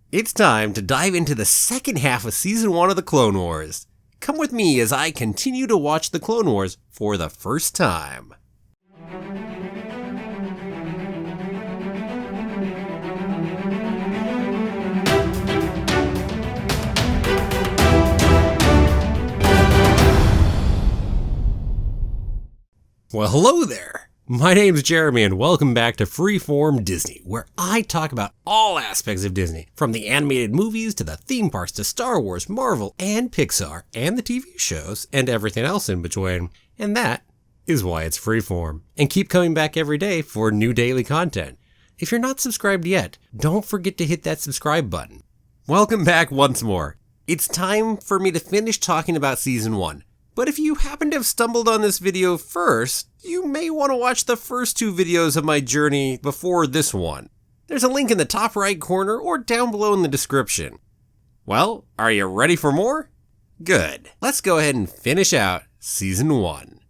It's time to dive into the second half of Season 1 of the Clone Wars. Come with me as I continue to watch the Clone Wars for the first time. Well, hello there. My name's Jeremy and welcome back to Freeform Disney, where I talk about all aspects of Disney, from the animated movies to the theme parks to Star Wars, Marvel, and Pixar, and the TV shows, and everything else in between. And that is why it's Freeform. And keep coming back every day for new daily content. If you're not subscribed yet, don't forget to hit that subscribe button. Welcome back once more. It's time for me to finish talking about Season 1. But if you happen to have stumbled on this video first, you may want to watch the first two videos of my journey before this one. There's a link in the top right corner or down below in the description. Well, are you ready for more? Good. Let's go ahead and finish out Season 1.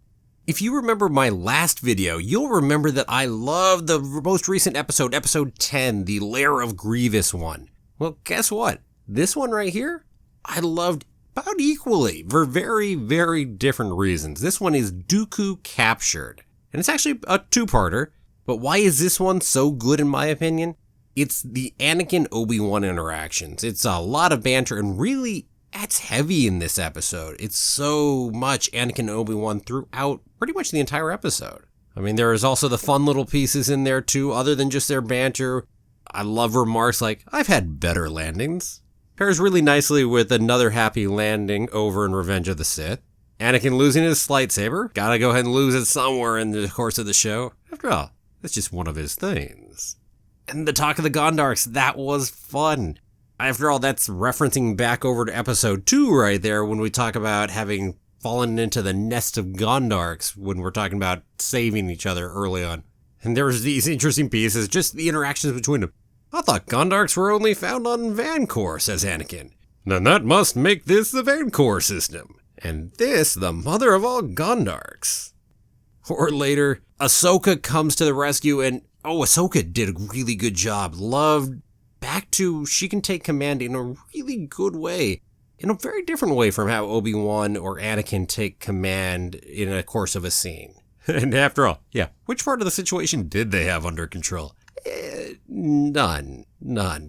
If you remember my last video, you'll remember that I loved the most recent episode, episode 10, the Lair of Grievous one. Well, guess what? This one right here, I loved about equally, for very, very different reasons. This one is Dooku Captured, and it's actually a two-parter, but why is this one so good in my opinion? It's the Anakin Obi-Wan interactions. It's a lot of banter, and really, that's heavy in this episode. It's so much Anakin and Obi-Wan throughout pretty much the entire episode. I mean, there is also the fun little pieces in there too, other than just their banter. I love remarks like, I've had better landings. Pairs really nicely with another happy landing over in Revenge of the Sith. Anakin losing his lightsaber. Gotta go ahead and lose it somewhere in the course of the show. After all, that's just one of his things. And the talk of the Gondarks, that was fun. After all, that's referencing back over to episode 2 right there when we talk about having fallen into the nest of Gondarks when we're talking about saving each other early on. And there's these interesting pieces, just the interactions between them. I thought Gondarks were only found on Vancor, says Anakin. Then that must make this the Vancor system. And this the mother of all Gondarks. Or later, Ahsoka comes to the rescue and, Ahsoka did a really good job. Loved back to she can take command in a really good way. In a very different way from how Obi-Wan or Anakin take command in a course of a scene. And after all, yeah, which part of the situation did they have under control? None.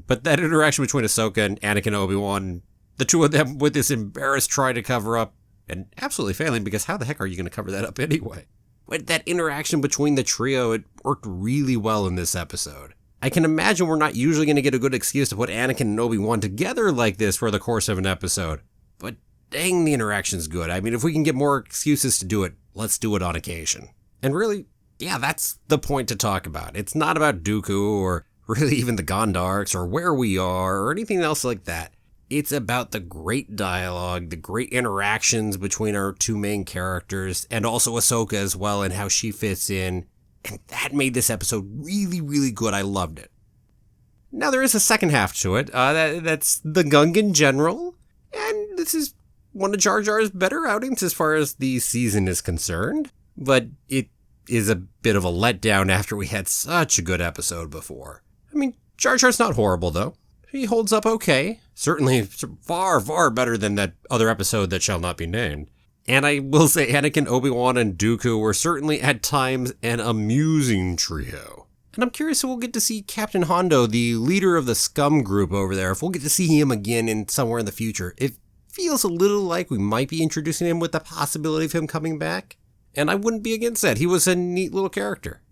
But that interaction between Ahsoka and Anakin and Obi-Wan, the two of them with this embarrassed try to cover up, and absolutely failing, because how the heck are you going to cover that up anyway? But that interaction between the trio, it worked really well in this episode. I can imagine we're not usually going to get a good excuse to put Anakin and Obi-Wan together like this for the course of an episode. But dang, the interaction's good. I mean, if we can get more excuses to do it, let's do it on occasion. And really, yeah, that's the point to talk about. It's not about Dooku or really even the Gondarks or where we are or anything else like that. It's about the great dialogue, the great interactions between our two main characters, and also Ahsoka as well and how she fits in. And that made this episode really, really good. I loved it. Now there is a second half to it. That's the Gungan General. And this is one of Jar Jar's better outings as far as the season is concerned. But it is a bit of a letdown after we had such a good episode before. I mean, Jar Jar's not horrible, though. He holds up okay. Certainly far, far better than that other episode that shall not be named. And I will say Anakin, Obi-Wan, and Dooku were certainly at times an amusing trio. And I'm curious if we'll get to see Captain Hondo, the leader of the scum group over there, if we'll get to see him again in somewhere in the future. It feels a little like we might be introducing him with the possibility of him coming back. And I wouldn't be against that. He was a neat little character.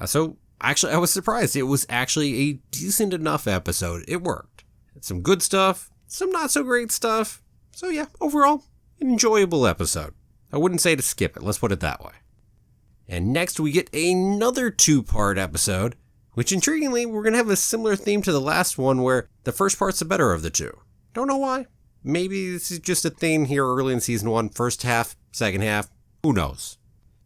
So, actually, I was surprised. It was actually a decent enough episode. It worked. Some good stuff, some not so great stuff. So yeah, overall, an enjoyable episode. I wouldn't say to skip it, let's put it that way. And next we get another two-part episode, which intriguingly, we're going to have a similar theme to the last one where the first part's the better of the two. Don't know why. Maybe this is just a theme here early in Season 1, first half, second half. Who knows?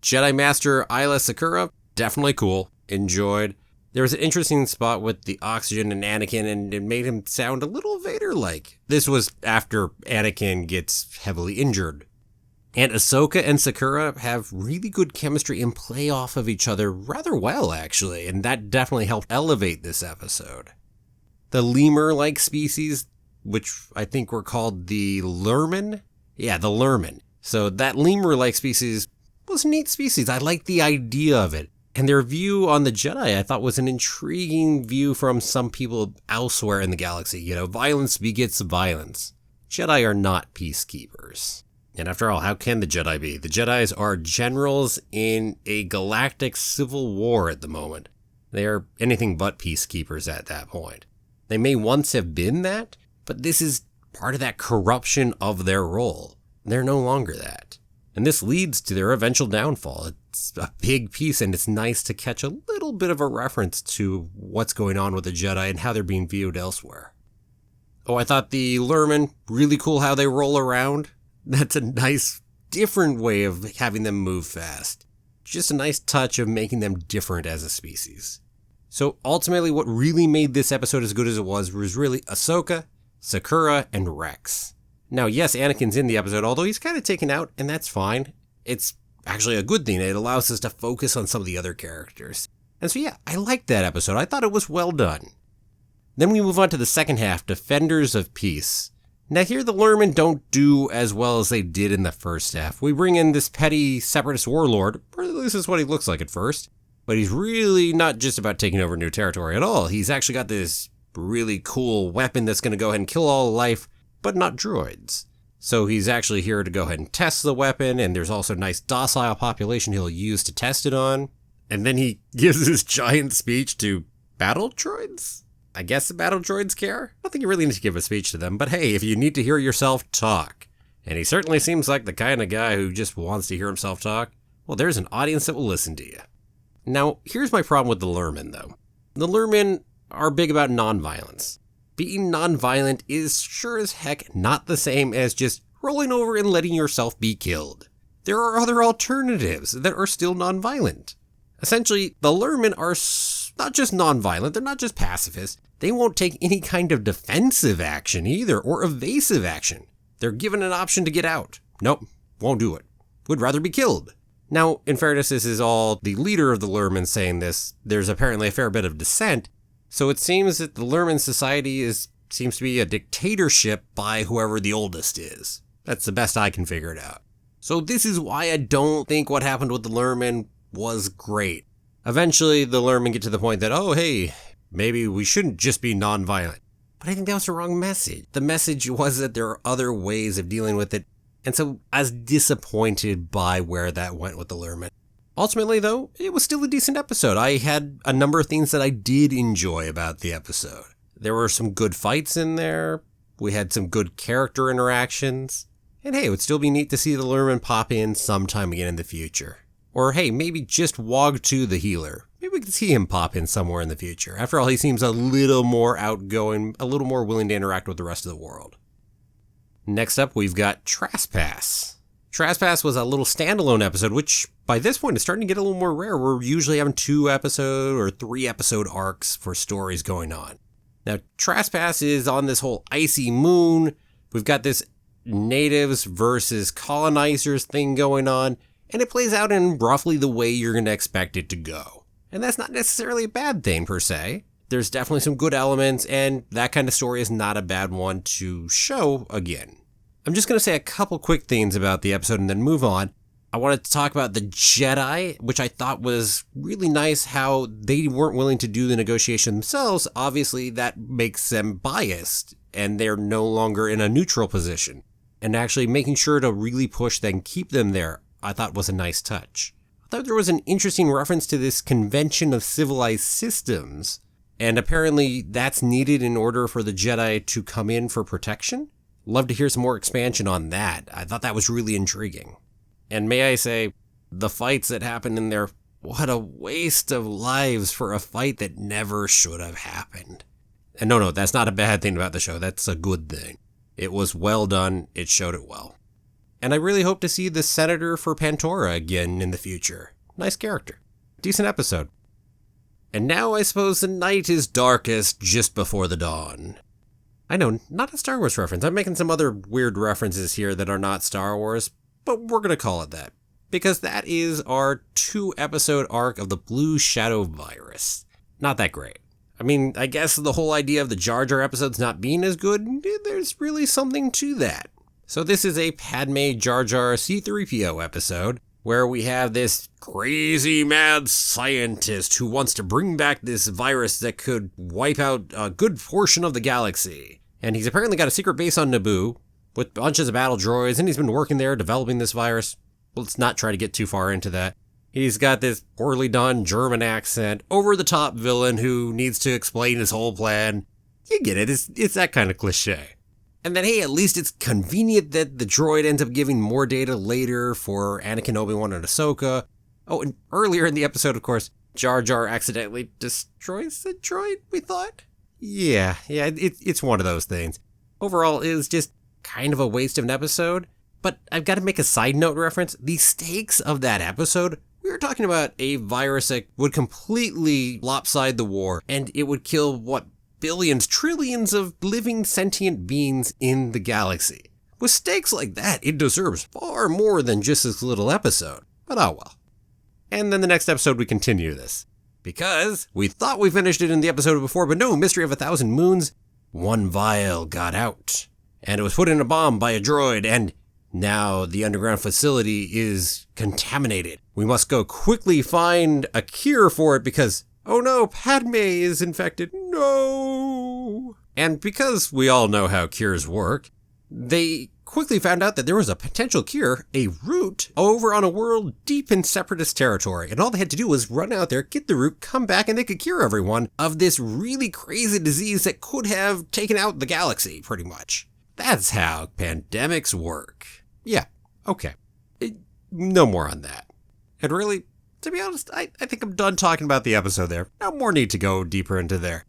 Jedi Master Aayla Secura, definitely cool. Enjoyed. There was an interesting spot with the oxygen and Anakin, and it made him sound a little Vader-like. This was after Anakin gets heavily injured. And Ahsoka and Secura have really good chemistry and play off of each other rather well, actually, and that definitely helped elevate this episode. the lemur-like species, which I think were called the lurmen. Yeah, the lurmen. So that lemur-like species was a neat species. I liked the idea of it. And their view on the Jedi I thought was an intriguing view from some people elsewhere in the galaxy. You know, violence begets violence. Jedi are not peacekeepers. And after all, how can the Jedi be? The Jedis are generals in a galactic civil war at the moment. They are anything but peacekeepers at that point. They may once have been that, but this is part of that corruption of their role. They're no longer that. And this leads to their eventual downfall. It's a big piece, and it's nice to catch a little bit of a reference to what's going on with the Jedi and how they're being viewed elsewhere. Oh, I thought the Lurmen, really cool how they roll around. That's a nice, different way of having them move fast. Just a nice touch of making them different as a species. So ultimately, what really made this episode as good as it was really Ahsoka, Sakura, and Rex. Now, yes, Anakin's in the episode, although he's kind of taken out, and that's fine. It's actually a good thing. It allows us to focus on some of the other characters. And so yeah, I liked that episode. I thought it was well done. Then we move on to the second half, Defenders of Peace. Now here the Lurmen don't do as well as they did in the first half. We bring in this petty separatist warlord, or at least this is what he looks like at first. But he's really not just about taking over new territory at all. He's actually got this really cool weapon that's going to go ahead and kill all life, but not droids. So he's actually here to go ahead and test the weapon, and there's also a nice docile population he'll use to test it on. And then he gives this giant speech to battle droids? I guess the battle droids care? I don't think you really need to give a speech to them, but hey, if you need to hear yourself talk, and he certainly seems like the kind of guy who just wants to hear himself talk, well, there's an audience that will listen to you. Now, here's my problem with the Lurmen, though. The Lurmen are big about nonviolence. Being nonviolent is sure as heck not the same as just rolling over and letting yourself be killed. There are other alternatives that are still nonviolent. Essentially, the Lurmen are not just nonviolent, they're not just pacifists. They won't take any kind of defensive action either, or evasive action. They're given an option to get out. Nope, won't do it. Would rather be killed. Now, in fairness, this is all the leader of the Lurmen saying this. There's apparently a fair bit of dissent. So it seems that the Lurmen society seems to be a dictatorship by whoever the oldest is. That's the best I can figure it out. So this is why I don't think what happened with the Lurmen was great. Eventually, the Lurmen get to the point that, oh, hey, maybe we shouldn't just be nonviolent. But I think that was the wrong message. The message was that there are other ways of dealing with it. And so I was disappointed by where that went with the Lurmen. Ultimately, though, it was still a decent episode. I had a number of things that I did enjoy about the episode. There were some good fights in there. We had some good character interactions. And hey, it would still be neat to see the Lurmen pop in sometime again in the future. Or hey, maybe just Wog 2 the healer. Maybe we could see him pop in somewhere in the future. After all, he seems a little more outgoing, a little more willing to interact with the rest of the world. Next up, we've got Trespass. Trespass was a little standalone episode, which by this point is starting to get a little more rare. We're usually having 2-episode or 3-episode arcs for stories going on. Now, Trespass is on this whole icy moon. We've got this natives versus colonizers thing going on, and it plays out in roughly the way you're going to expect it to go. And that's not necessarily a bad thing per se. There's definitely some good elements, and that kind of story is not a bad one to show again. I'm just going to say a couple quick things about the episode and then move on. I wanted to talk about the Jedi, which I thought was really nice how they weren't willing to do the negotiation themselves. Obviously, that makes them biased, and they're no longer in a neutral position. And actually making sure to really push them, keep them there, I thought was a nice touch. I thought there was an interesting reference to this convention of civilized systems, and apparently that's needed in order for the Jedi to come in for protection. Love to hear some more expansion on that. I thought that was really intriguing. And may I say, the fights that happened in there, what a waste of lives for a fight that never should have happened. And no, that's not a bad thing about the show. That's a good thing. It was well done. It showed it well. And I really hope to see the Senator for Pantora again in the future. Nice character. Decent episode. And now I suppose the night is darkest just before the dawn. I know, not a Star Wars reference. I'm making some other weird references here that are not Star Wars, but we're going to call it that. Because that is our 2-episode arc of the Blue Shadow Virus. Not that great. I mean, I guess the whole idea of the Jar Jar episodes not being as good, there's really something to that. So this is a Padme Jar Jar C-3PO episode, where we have this crazy mad scientist who wants to bring back this virus that could wipe out a good portion of the galaxy. And he's apparently got a secret base on Naboo with bunches of battle droids, and he's been working there developing this virus. Let's not try to get too far into that. He's got this poorly done German accent, over-the-top villain who needs to explain his whole plan. You get it, it's that kind of cliche. And then, hey, at least it's convenient that the droid ends up giving more data later for Anakin, Obi-Wan, and Ahsoka. Oh, and earlier in the episode, of course, Jar Jar accidentally destroys the droid, we thought? Yeah, it's one of those things. Overall, it was just kind of a waste of an episode. But I've got to make a side note reference. The stakes of that episode, we were talking about a virus that would completely lopside the war, and it would kill, billions, trillions of living sentient beings in the galaxy. With stakes like that, it deserves far more than just this little episode. But oh well. And then the next episode we continue this. Because we thought we finished it in the episode before, but no, Mystery of a Thousand Moons. One vial got out. And it was put in a bomb by a droid, and now the underground facility is contaminated. We must go quickly find a cure for it because, oh no, Padme is infected. No! And because we all know how cures work, they quickly found out that there was a potential cure, a route, over on a world deep in Separatist territory. And all they had to do was run out there, get the route, come back, and they could cure everyone of this really crazy disease that could have taken out the galaxy, pretty much. That's how pandemics work. Yeah, okay. No more on that. And really, to be honest, I think I'm done talking about the episode there. No more need to go deeper into there.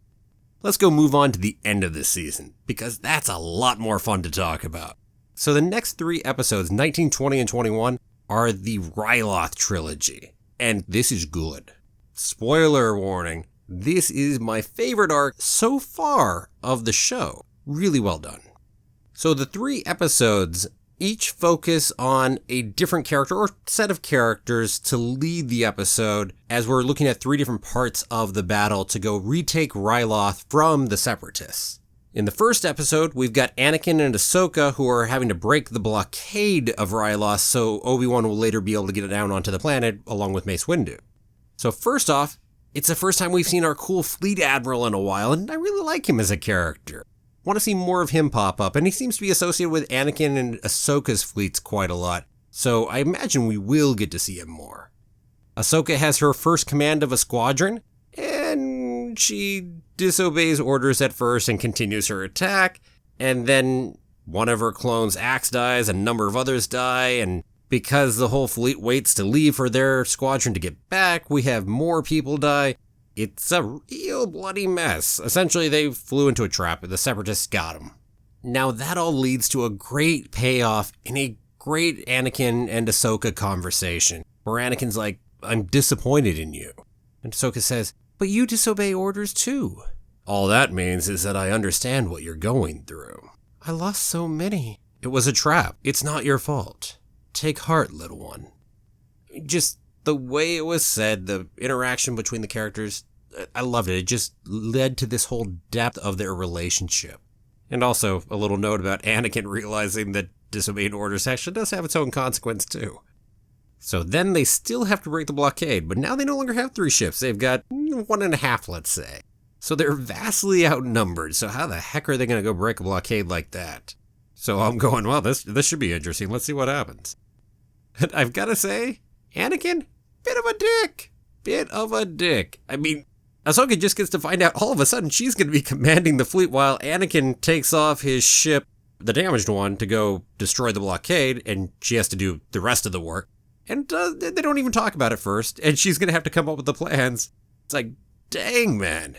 Let's go move on to the end of this season, because that's a lot more fun to talk about. So the next 3 episodes, 19, 20, and 21, are the Ryloth trilogy. And this is good. Spoiler warning, this is my favorite arc so far of the show. Really well done. So the 3 episodes each focus on a different character or set of characters to lead the episode as we're looking at 3 different parts of the battle to go retake Ryloth from the Separatists. In the first episode, we've got Anakin and Ahsoka who are having to break the blockade of Ryloth so Obi-Wan will later be able to get it down onto the planet along with Mace Windu. So first off, it's the first time we've seen our cool fleet admiral in a while, and I really like him as a character. Want to see more of him pop up, and he seems to be associated with Anakin and Ahsoka's fleets quite a lot, so I imagine we will get to see him more. Ahsoka has her first command of a squadron, and she disobeys orders at first and continues her attack, and then one of her clones' axe dies, a number of others die, and because the whole fleet waits to leave for their squadron to get back, we have more people die. It's a real bloody mess. Essentially, they flew into a trap and the Separatists got them. Now, that all leads to a great payoff in a great Anakin and Ahsoka conversation, where Anakin's like, I'm disappointed in you. And Ahsoka says, but you disobey orders too. All that means is that I understand what you're going through. I lost so many. It was a trap. It's not your fault. Take heart, little one. Just the way it was said, the interaction between the characters, I loved it. It just led to this whole depth of their relationship. And also, a little note about Anakin realizing that disobeying orders actually does have its own consequence too. So then they still have to break the blockade, but now they no longer have 3 ships. They've got 1.5, let's say. So they're vastly outnumbered. So how the heck are they going to go break a blockade like that? So I'm going, well, this should be interesting. Let's see what happens. And I've got to say, Anakin, bit of a dick. Bit of a dick. I mean, Ahsoka just gets to find out all of a sudden she's going to be commanding the fleet while Anakin takes off his ship, the damaged one, to go destroy the blockade, and she has to do the rest of the work. And they don't even talk about it first, and she's going to have to come up with the plans. It's like, dang, man.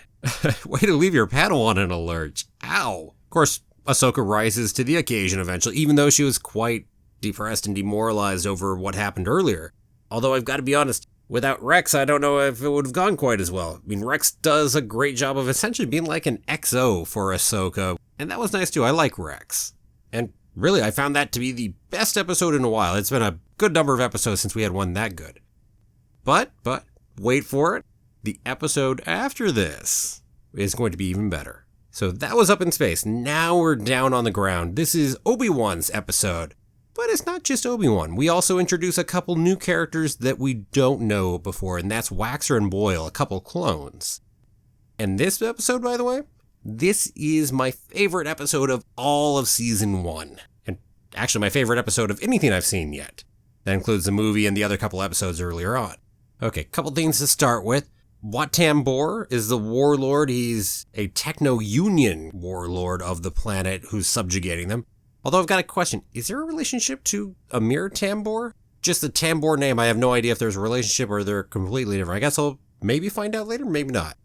Way to leave your Padawan in a lurch. Ow. Of course, Ahsoka rises to the occasion eventually, even though she was quite depressed and demoralized over what happened earlier. Although I've got to be honest, without Rex, I don't know if it would have gone quite as well. I mean, Rex does a great job of essentially being like an XO for Ahsoka, and that was nice too. I like Rex. And really, I found that to be the best episode in a while. It's been a good number of episodes since we had one that good. But, wait for it. The episode after this is going to be even better. So that was up in space. Now we're down on the ground. This is Obi-Wan's episode. But it's not just Obi-Wan. We also introduce a couple new characters that we don't know before, and that's Waxer and Boyle, a couple clones. And this episode, by the way, this is my favorite episode of all of Season 1. And actually my favorite episode of anything I've seen yet. That includes the movie and the other couple episodes earlier on. Okay, couple things to start with. Wat Tambor is the warlord. He's a techno-union warlord of the planet who's subjugating them. Although I've got a question. Is there a relationship to Amir Tambor? Just the Tambor name, I have no idea if there's a relationship or they're completely different. I guess I'll maybe find out later, maybe not.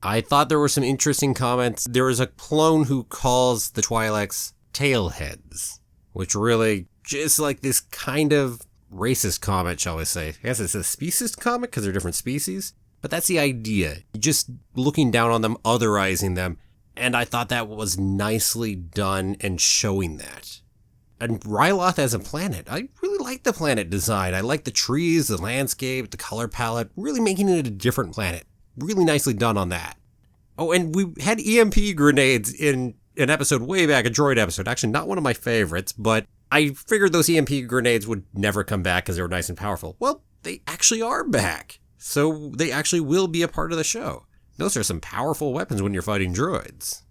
I thought there were some interesting comments. There was a clone who calls the Twi'leks tailheads, which really just like this kind of racist comment, shall we say. I guess it's a speciesist comment because they're different species. But that's the idea. Just looking down on them, otherizing them. And I thought that was nicely done and showing that. And Ryloth as a planet, I really like the planet design. I like the trees, the landscape, the color palette, really making it a different planet. Really nicely done on that. Oh, and we had EMP grenades in an episode way back, a droid episode. Actually, not one of my favorites, but I figured those EMP grenades would never come back because they were nice and powerful. Well, they actually are back. So they actually will be a part of the show. Those are some powerful weapons when you're fighting droids.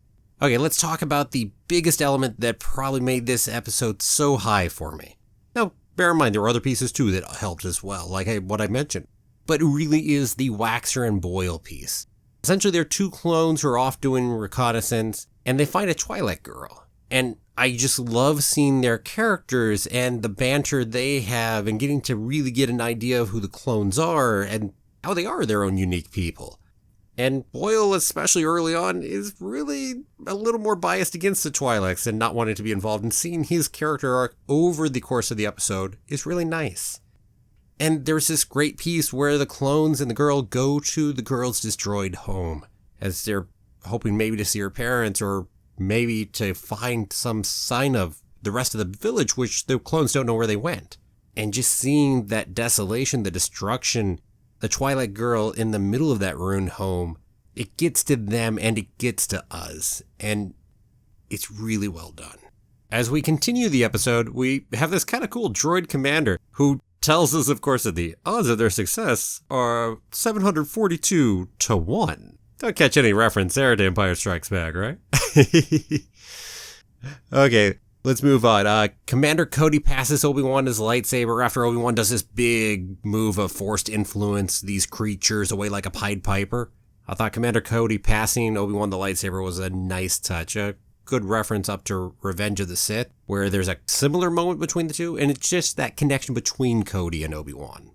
Okay, let's talk about the biggest element that probably made this episode so high for me. Now, bear in mind, there were other pieces too that helped as well, like what I mentioned. But it really is the Waxer and Boyle piece. Essentially, they're two clones who are off doing reconnaissance, and they find a Twi'lek girl. And I just love seeing their characters and the banter they have and getting to really get an idea of who the clones are and how they are their own unique people. And Boyle, especially early on, is really a little more biased against the Twi'leks and not wanting to be involved, and seeing his character arc over the course of the episode is really nice. And there's this great piece where the clones and the girl go to the girl's destroyed home as they're hoping maybe to see her parents or maybe to find some sign of the rest of the village, which the clones don't know where they went. And just seeing that desolation, the destruction, the Twi'lek girl in the middle of that ruined home, it gets to them and it gets to us. And it's really well done. As we continue the episode, we have this kind of cool droid commander who tells us, of course, that the odds of their success are 742 to 1. Don't catch any reference there to Empire Strikes Back, right? Okay, let's move on. Commander Cody passes Obi-Wan his lightsaber after Obi-Wan does this big move of forced influence these creatures away like a Pied Piper. I thought Commander Cody passing Obi-Wan the lightsaber was a nice touch. A good reference up to Revenge of the Sith, where there's a similar moment between the two, and it's just that connection between Cody and Obi-Wan.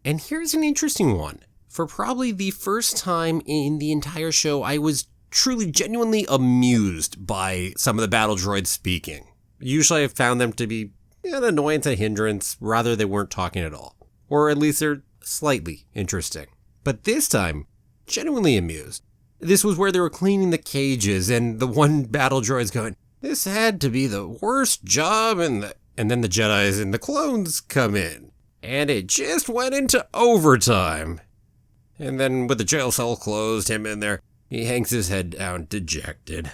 And here's an interesting one. For probably the first time in the entire show, I was truly, genuinely amused by some of the battle droids speaking. Usually I've found them to be an annoyance, a hindrance, rather they weren't talking at all. Or at least they're slightly interesting. But this time, genuinely amused. This was where they were cleaning the cages, and the one battle droid's going, "This had to be the worst job," and then the Jedis and the clones come in. And it just went into overtime. And then with the jail cell closed, him in there, he hangs his head down, dejected.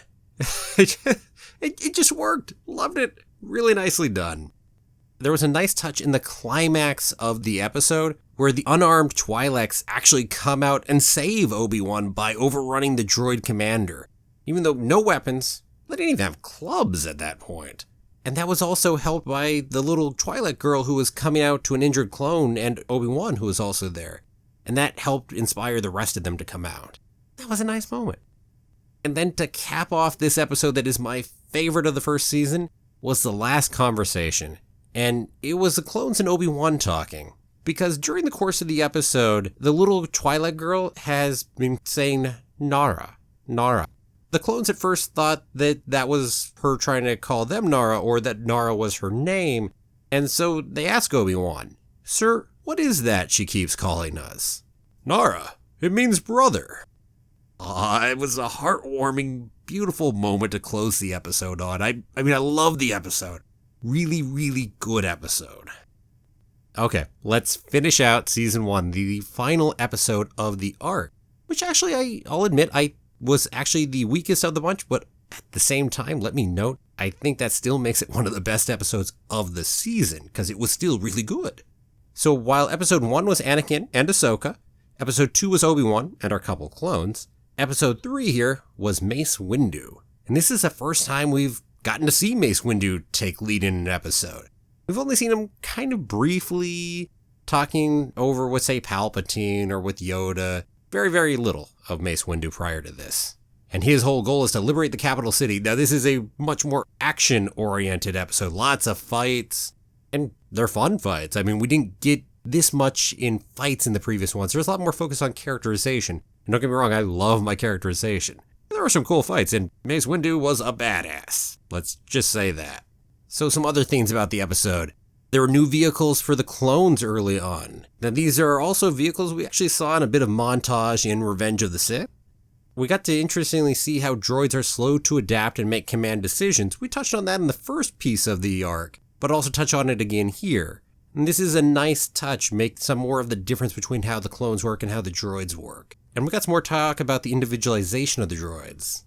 It just worked. Loved it. Really nicely done. There was a nice touch in the climax of the episode where the unarmed Twi'leks actually come out and save Obi-Wan by overrunning the droid commander. Even though no weapons, they didn't even have clubs at that point. And that was also helped by the little Twi'lek girl who was coming out to an injured clone and Obi-Wan who was also there. And that helped inspire the rest of them to come out. That was a nice moment. And then to cap off this episode that is my favorite of the first season was the last conversation. And it was the clones and Obi-Wan talking. Because during the course of the episode, the little Twi'lek girl has been saying Nara, Nara. The clones at first thought that that was her trying to call them Nara, or that Nara was her name. And so they ask Obi-Wan, "Sir, what is that she keeps calling us?" "Nara, it means brother." It was a heartwarming, beautiful moment to close the episode on. I love the episode. Really, really good episode. Okay, let's finish out season 1, the final episode of the arc, which actually I'll admit I was actually the weakest of the bunch, but at the same time, let me note, I think that still makes it one of the best episodes of the season, because it was still really good. So while episode 1 was Anakin and Ahsoka, episode 2 was Obi-Wan and our couple clones, episode 3 here was Mace Windu. And this is the first time we've gotten to see Mace Windu take lead in an episode. We've only seen him kind of briefly talking over with, say, Palpatine or with Yoda. Very, very little of Mace Windu prior to this. And his whole goal is to liberate the capital city. Now, this is a much more action-oriented episode. Lots of fights, and they're fun fights. I mean, we didn't get this much in fights in the previous ones. There's a lot more focus on characterization. And don't get me wrong, I love my characterization. There were some cool fights, and Mace Windu was a badass. Let's just say that. So some other things about the episode. There were new vehicles for the clones early on. Now, these are also vehicles we actually saw in a bit of montage in Revenge of the Sith. We got to interestingly see how droids are slow to adapt and make command decisions. We touched on that in the first piece of the arc, but also touch on it again here. And this is a nice touch, make some more of the difference between how the clones work and how the droids work. And we got some more talk about the individualization of the droids.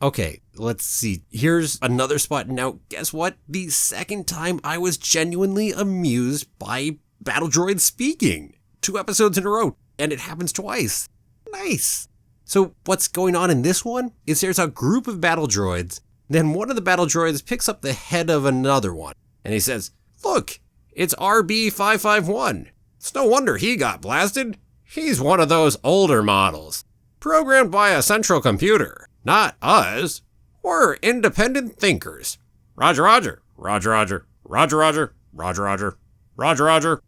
Okay, let's see. Here's another spot. Now, guess what? The second time I was genuinely amused by battle droids speaking. 2 episodes in a row, and it happens twice. Nice. So what's going on in this one is there's a group of battle droids, then one of the battle droids picks up the head of another one, and he says, "Look, it's RB551. It's no wonder he got blasted. He's one of those older models, programmed by a central computer. Not us. We're independent thinkers. Roger, roger, roger, roger, roger, roger, roger, roger, roger, roger."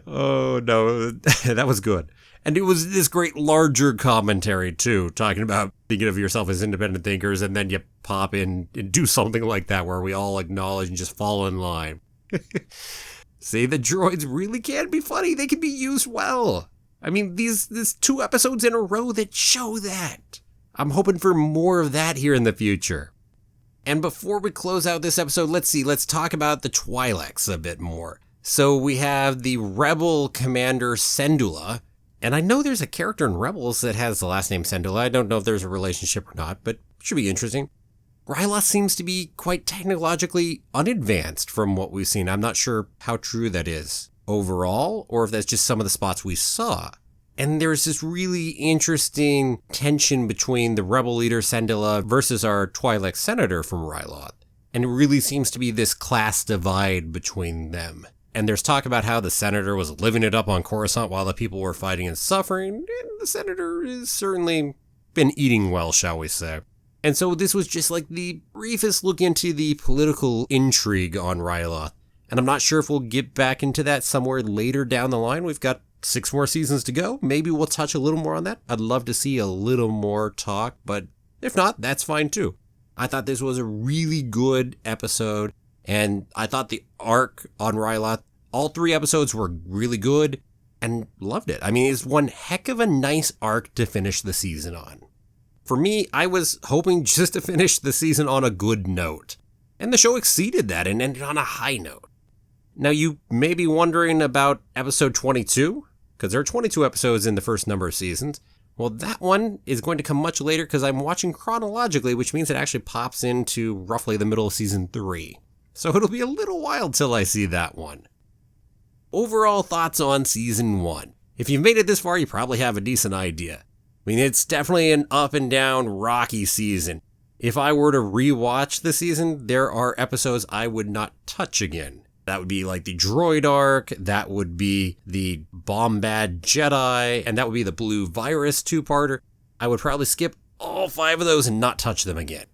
Oh, no, that was good. And it was this great larger commentary, too, talking about thinking of yourself as independent thinkers, and then you pop in and do something like that where we all acknowledge and just fall in line. See, the droids really can be funny. They can be used well. I mean, these 2 episodes in a row that show that. I'm hoping for more of that here in the future. And before we close out this episode, let's talk about the Twi'leks a bit more. So we have the Rebel Commander Syndulla, and I know there's a character in Rebels that has the last name Syndulla. I don't know if there's a relationship or not, but it should be interesting. Ryloth seems to be quite technologically unadvanced from what we've seen. I'm not sure how true that is overall, or if that's just some of the spots we saw. And there's this really interesting tension between the Rebel leader Syndulla versus our Twi'lek senator from Ryloth. And it really seems to be this class divide between them. And there's talk about how the senator was living it up on Coruscant while the people were fighting and suffering, and the senator has certainly been eating well, shall we say. And so this was just like the briefest look into the political intrigue on Ryloth. And I'm not sure if we'll get back into that somewhere later down the line. We've got 6 more seasons to go. Maybe we'll touch a little more on that. I'd love to see a little more talk, but if not, that's fine too. I thought this was a really good episode, and I thought the arc on Ryloth, all 3 episodes were really good, and loved it. I mean, it's one heck of a nice arc to finish the season on. For me, I was hoping just to finish the season on a good note, and the show exceeded that and ended on a high note. Now, you may be wondering about episode 22, because there are 22 episodes in the first number of seasons. Well, that one is going to come much later because I'm watching chronologically, which means it actually pops into roughly the middle of season 3. So it'll be a little while till I see that one. Overall thoughts on season 1. If you've made it this far, you probably have a decent idea. I mean, it's definitely an up and down rocky season. If I were to rewatch the season, there are episodes I would not touch again. That would be like the droid arc, that would be the Bombad Jedi, and that would be the Blue Virus 2-parter. I would probably skip all 5 of those and not touch them again.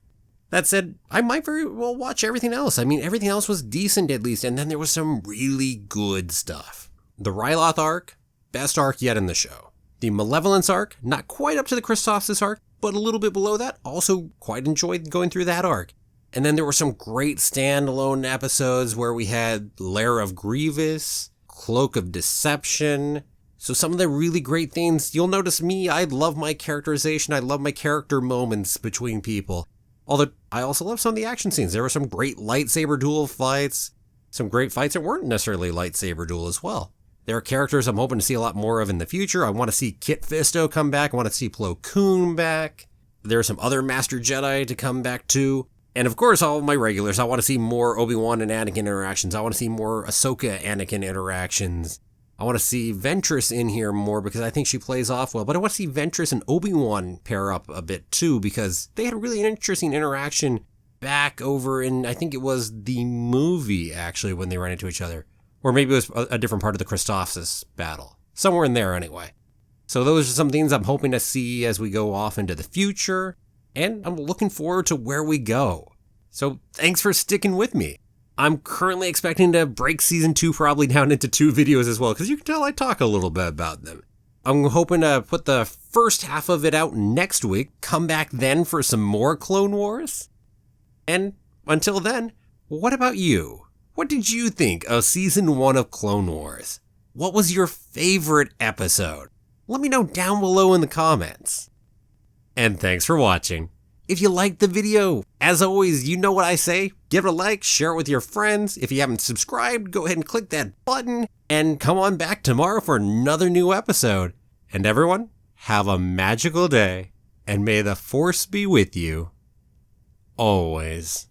That said, I might very well watch everything else. I mean, everything else was decent at least, and then there was some really good stuff. The Ryloth arc, best arc yet in the show. The Malevolence arc, not quite up to the Christophsis arc, but a little bit below that. Also quite enjoyed going through that arc. And then there were some great standalone episodes where we had Lair of Grievous, Cloak of Deception. So some of the really great things, you'll notice me, I love my characterization. I love my character moments between people. Although I also love some of the action scenes. There were some great lightsaber duel fights, some great fights that weren't necessarily lightsaber duel as well. There are characters I'm hoping to see a lot more of in the future. I want to see Kit Fisto come back. I want to see Plo Koon back. There are some other Master Jedi to come back too. And of course, all of my regulars. I want to see more Obi-Wan and Anakin interactions. I want to see more Ahsoka-Anakin interactions. I want to see Ventress in here more because I think she plays off well. But I want to see Ventress and Obi-Wan pair up a bit too because they had really an interesting interaction back over in, I think it was the movie actually, when they ran into each other. Or maybe it was a different part of the Christophsis battle. Somewhere in there anyway. So those are some things I'm hoping to see as we go off into the future. And I'm looking forward to where we go. So thanks for sticking with me. I'm currently expecting to break season 2 probably down into 2 videos as well, because you can tell I talk a little bit about them. I'm hoping to put the first half of it out next week, come back then for some more Clone Wars. And until then, what about you? What did you think of season 1 of Clone Wars? What was your favorite episode? Let me know down below in the comments. And thanks for watching. If you liked the video, as always, you know what I say. Give it a like, share it with your friends. If you haven't subscribed, go ahead and click that button and come on back tomorrow for another new episode. And everyone, have a magical day and may the Force be with you always.